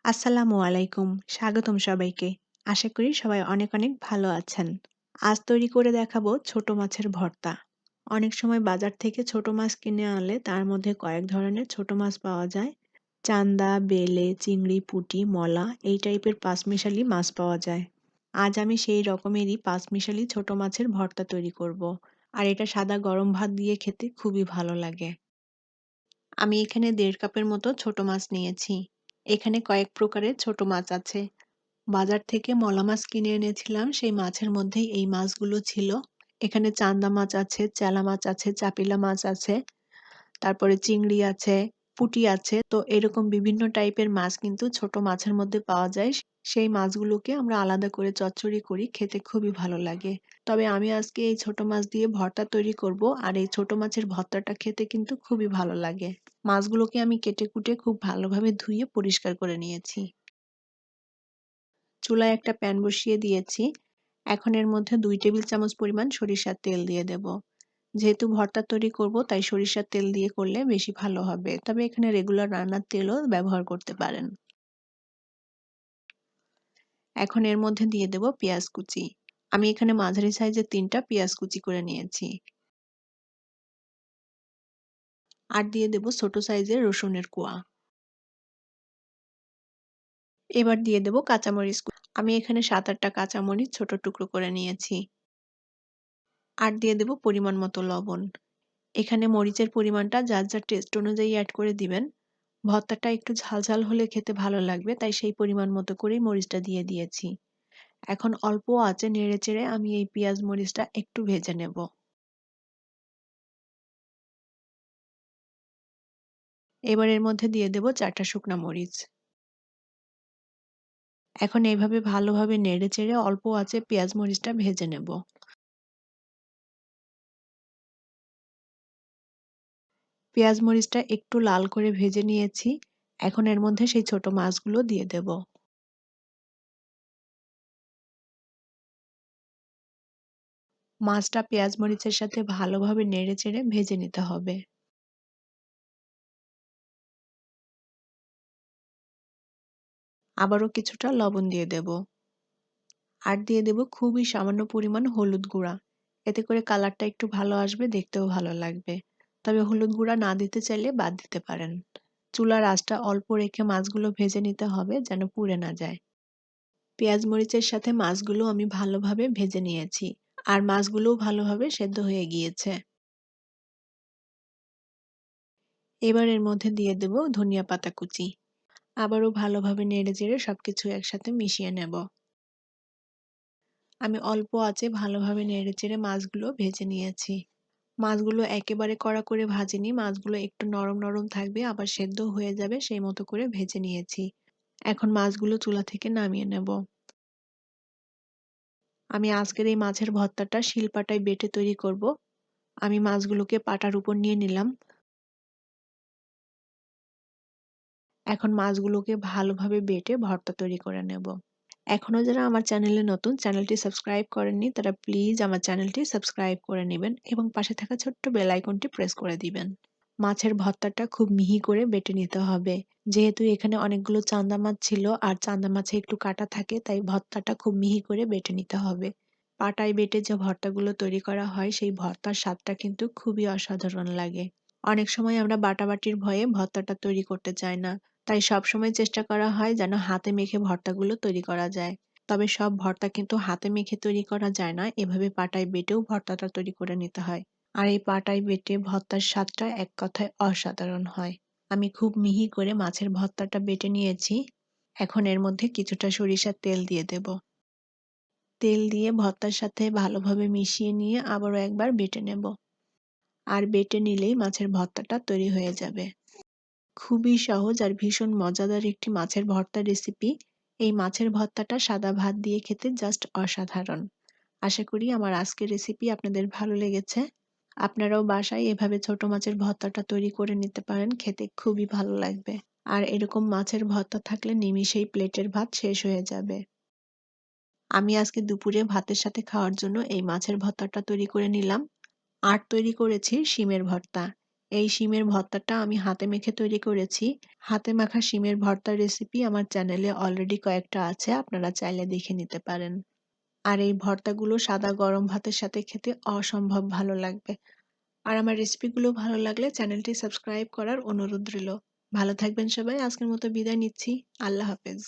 আসসালামু আলাইকুম। স্বাগতম সবাইকে। আশা করি সবাই অনেক অনেক ভালো আছেন। আজ তৈরি করে দেখাবো ছোট মাছের ভর্তা। অনেক সময় বাজার থেকে ছোট মাছ কিনে আনলে তার মধ্যে কয়েক ধরনের ছোট মাছ পাওয়া যায়। চান্দা, বেলে, চিংড়ি, পুঁটি, মলা এই টাইপের পাঁচমিশালি মাছ পাওয়া যায়। আজ আমি সেই রকমেরই পাঁচমিশালি ছোট মাছের ভর্তা তৈরি করব। আর এটা সাদা গরম ভাত দিয়ে খেতে খুবই ভালো লাগে। আমি এখানে ১.৫ কাপের মতো ছোট মাছ নিয়েছি। এখানে কয়েক প্রকারের ছোট মাছ আছে। বাজার থেকে মলা মাছ কিনে এনেছিলাম, সেই মাছের মধ্যেই এই মাছগুলো ছিল। এখানে চান্দা মাছ আছে, চেলা মাছ আছে, চাপিলা মাছ আছে, তারপরে চিংড়ি আছে, পুঁটি আছে। তো এরকম বিভিন্ন টাইপের মাছ কিন্তু ছোট মাছের মধ্যে পাওয়া যায়। সেই মাছগুলোকে আমরা আলাদা করে চচ্চড়ি করি, খেতে খুবই ভালো লাগে। তবে আমি আজকে এই ছোট মাছ দিয়ে ভর্তা তৈরি করব, আর এই ছোট মাছের ভর্তাটা খেতে কিন্তু খুবই ভালো লাগে। মাছগুলোকে আমি কেটে কুটে খুব ভালোভাবে ধুয়ে পরিষ্কার করে নিয়েছি। চুলায় একটা প্যান বসিয়ে দিয়েছি। এখন এর মধ্যে ২ টেবিল চামচ পরিমাণ সরিষার তেল দিয়ে দেব। যেহেতু ভর্তা তৈরি করব তাই সরিষার তেল দিয়ে করলে বেশি ভালো হবে। তবে এখানে রেগুলার রান্নার তেলও ব্যবহার করতে পারেন। এখন এর মধ্যে দিয়ে দেব পেঁয়াজ কুচি। আমি এখানে মাঝারি সাইজের ৩ টা পেঁয়াজ কুচি করে নিয়েছি। আর দিয়ে দেব ছোট সাইজের রসুনের কোয়া। এবার দিয়ে দেব কাঁচামরিচ আমি এখানে ৭-৮ টা কাঁচামরিচ ছোট টুকরো করে নিয়েছি। আর দিয়ে দেব পরিমাণ মতো লবণ। এখানে মরিচের পরিমাণটা যার যার টেস্ট অনুযায়ী অ্যাড করে দিবেন। ভর্তাটা একটু ঝাল ঝাল হলে খেতে ভালো লাগবে, তাই সেই পরিমাণ মতো করেই মরিচটা দিয়ে দিয়েছি। এখন অল্প আঁচে নেড়েচেড়ে আমি এই পেঁয়াজ মরিচটা একটু ভেজে নেব। এবার এর মধ্যে দিয়ে দেব ৪ টা শুকনা মরিচ। এখন এইভাবে ভালোভাবে নেড়েচেড়ে অল্প আঁচে পেঁয়াজ মরিচটা ভেজে নেব। পেঁয়াজ মরিচটা একটু লাল করে ভেজে নিয়েছি। এখন এর মধ্যে সেই ছোট মাছগুলো দিয়ে দেব। মাছটা পেঁয়াজ মরিচের সাথে ভালোভাবে নেড়েচেড়ে ভেজে নিতে হবে। আবারও কিছুটা লবণ দিয়ে দেব। আর দিয়ে দেব খুবই সামান্য পরিমাণ হলুদ গুঁড়া। এতে করে কালারটা একটু ভালো আসবে, দেখতেও ভালো লাগবে। তবে হলুদ গুঁড়া না দিতে চাইলে বাদ দিতে পারেন। চুলার আঁচটা অল্প রেখে মাছগুলো ভেজে নিতে হবে যেন পুড়ে না যায়। পেঁয়াজ মরিচের সাথে মাছগুলো আমি ভালোভাবে ভেজে নিয়েছি। আর মাছগুলোও ভালোভাবে সেদ্ধ হয়ে গিয়েছে। এবার এর মধ্যে দিয়ে দেব ধনিয়া পাতা কুচি। আবারও ভালোভাবে নেড়েচেড়ে সবকিছু একসাথে মিশিয়ে নেব। আমি অল্প আঁচে ভালোভাবে নেড়েচেড়ে মাছগুলো ভেজে নিয়েছি। মাছগুলো একেবারে কড়া করে ভাজিনি, মাছগুলো একটু নরম নরম থাকবে আবার সেদ্ধ হয়ে যাবে সেই মতো করে ভেজে নিয়েছি। এখন মাছগুলো চুলা থেকে নামিয়ে নেব। আমি আজকের এই মাছের ভর্তাটা শিলপাটায় বেটে তৈরি করব। আমি মাছগুলোকে পাটার উপর নিয়ে নিলাম। এখন মাছগুলোকে ভালোভাবে বেটে ভর্তা তৈরি করে নেব। এখনো যারা আমার চ্যানেলে নতুন, চ্যানেলটি সাবস্ক্রাইব করেননি তারা প্লিজ আমার চ্যানেলটি সাবস্ক্রাইব করে নেবেন এবং পাশে থাকা ছোট্ট বেল আইকনটি প্রেস করে দিবেন। মাছের ভর্তাটা খুব মিহি করে বেটে নিতে হবে। যেহেতু এখানে অনেকগুলো চান্দা মাছ ছিল আর চান্দা মাছে একটু কাঁটা থাকে, তাই ভর্তাটা খুব মিহি করে বেটে নিতে হবে। পাটায় বেটে যে ভর্তাগুলো তৈরি করা হয় সেই ভর্তার স্বাদটা কিন্তু খুবই অসাধারণ লাগে। অনেক সময় আমরা বাটাবাটির ভয়ে ভর্তাটা তৈরি করতে চাই না। তাই সবসময় চেষ্টা করা হয় যেন হাতে মেখে ভর্তাগুলো তৈরি করা যায়। তবে সব ভর্তা কিন্তু হাতে মেখে তৈরি করা যায় না। এভাবে পাটায় বেটেও ভর্তাটা তৈরি করে নিতে হয়। আর এই পাটায় বেটে ভর্তার স্বাদটা এক কথায় অসাধারণ হয়। আমি খুব মিহি করে মাছের ভর্তাটা বেটে নিয়েছি। এখন এর মধ্যে কিছুটা সরিষার তেল দিয়ে দেব। তেল দিয়ে ভর্তার সাথে ভালোভাবে মিশিয়ে নিয়ে আবারও একবার বেটে নেব। আর বেটে নিলেই মাছের ভর্তাটা তৈরি হয়ে যাবে। খুবই সহজ আর ভীষণ মজাদার একটি মাছের ভর্তা রেসিপি। এই মাছের ভর্তাটা সাদা ভাত দিয়ে খেতে জাস্ট অসাধারণ। আশা করি আমার আজকের রেসিপি আপনাদের ভালো লেগেছে। আপনারাও বাসায় এভাবে ছোট মাছের ভর্তাটা তৈরি করে নিতে পারেন, খেতে খুবই ভালো লাগবে। আর এরকম মাছের ভর্তা থাকলে নিমিষেই প্লেটের ভাত শেষ হয়ে যাবে। আমি আজকে দুপুরে ভাতের সাথে খাওয়ার জন্য এই মাছের ভর্তাটা তৈরি করে নিলাম। আর তৈরি করেছি শিমের ভর্তা। এই শিমের ভর্তাটা আমি হাতে মেখে তৈরি করেছি। হাতে মাখা শিমের ভর্তার রেসিপি আমার চ্যানেলে অলরেডি কয়েকটা আছে, আপনারা চাইলে দেখে নিতে পারেন। আর এই ভর্তাগুলো সাদা গরম ভাতের সাথে খেতে অসম্ভব ভালো লাগবে। আর আমার রেসিপিগুলো ভালো লাগলে চ্যানেলটি সাবস্ক্রাইব করার অনুরোধ রইল। ভালো থাকবেন সবাই। আজকের মতো বিদায় নিচ্ছি। আল্লাহ হাফেজ।